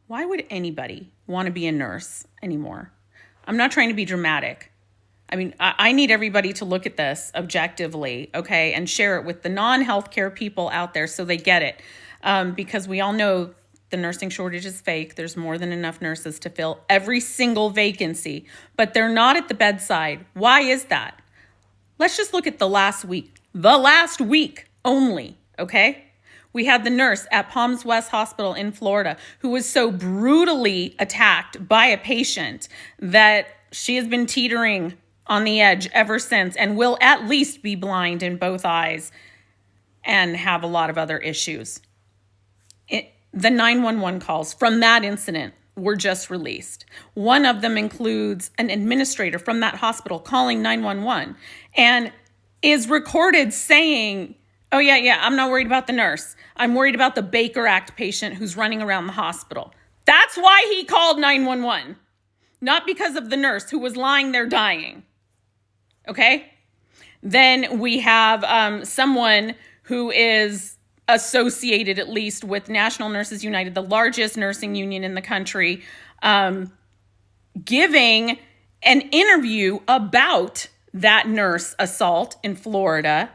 Why would anybody want to be a nurse anymore? I'm not trying to be dramatic. I mean, I need everybody to look at this objectively, okay, and share it with the non-healthcare people out there so they get it. Because we all know the nursing shortage is fake. There's more than enough nurses to fill every single vacancy, but they're not at the bedside. Why is that? Let's just look at the last week only, okay? We had the nurse at Palms West Hospital in Florida who was so brutally attacked by a patient that she has been teetering on the edge ever since and will at least be blind in both eyes and have a lot of other issues. The 911 calls from that incident were just released. One of them includes an administrator from that hospital calling 911 and is recorded saying, oh, yeah, I'm not worried about the nurse. I'm worried about the Baker Act patient who's running around the hospital. That's why he called 911, not because of the nurse who was lying there dying. Okay? Then we have someone who is associated at least with National Nurses United, the largest nursing union in the country, giving an interview about that nurse assault in Florida,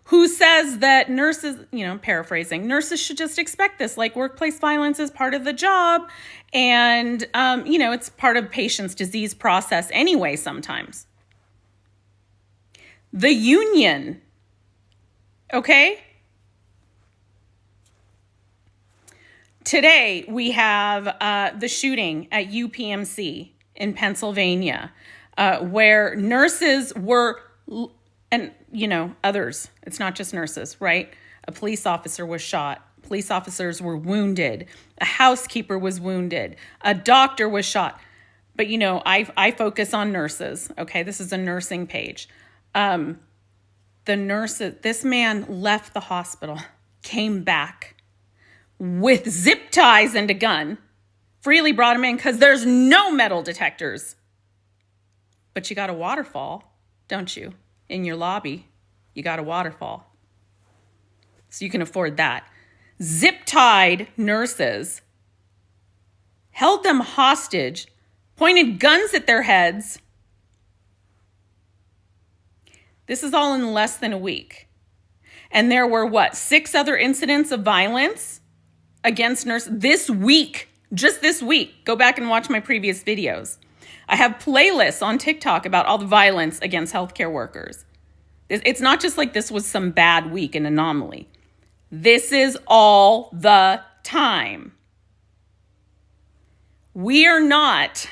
who says that nurses, paraphrasing, nurses should just expect this, like workplace violence is part of the job. And, it's part of patient's disease process anyway sometimes. The union, okay? Today, we have the shooting at UPMC in Pennsylvania, where nurses were, and, others, it's not just nurses, right? A police officer was shot. Police officers were wounded. A housekeeper was wounded. A doctor was shot. But, I focus on nurses, okay? This is a nursing page. The nurses, this man left the hospital, came back with zip ties and a gun, freely brought him in because there's no metal detectors. But you got a waterfall, don't you? In your lobby, you got a waterfall. So you can afford that. Zip-tied nurses, held them hostage, pointed guns at their heads. This is all in less than a week. And there were, 6 other incidents of violence against nurses this week, just this week. Go back and watch my previous videos. I have playlists on TikTok about all the violence against healthcare workers. It's not just like this was some bad week, an anomaly. This is all the time. We are not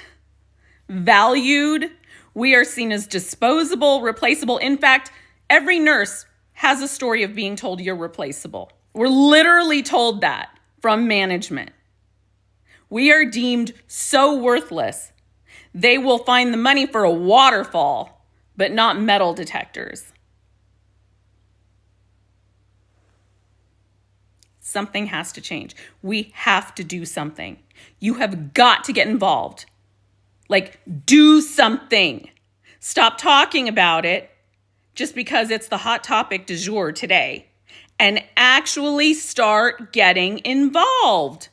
valued. We are seen as disposable, replaceable. In fact, every nurse has a story of being told you're replaceable. We're literally told that from management. We are deemed so worthless. They will find the money for a waterfall, but not metal detectors. Something has to change. We have to do something. You have got to get involved. Do something. Stop talking about it just because it's the hot topic du jour today, and actually start getting involved.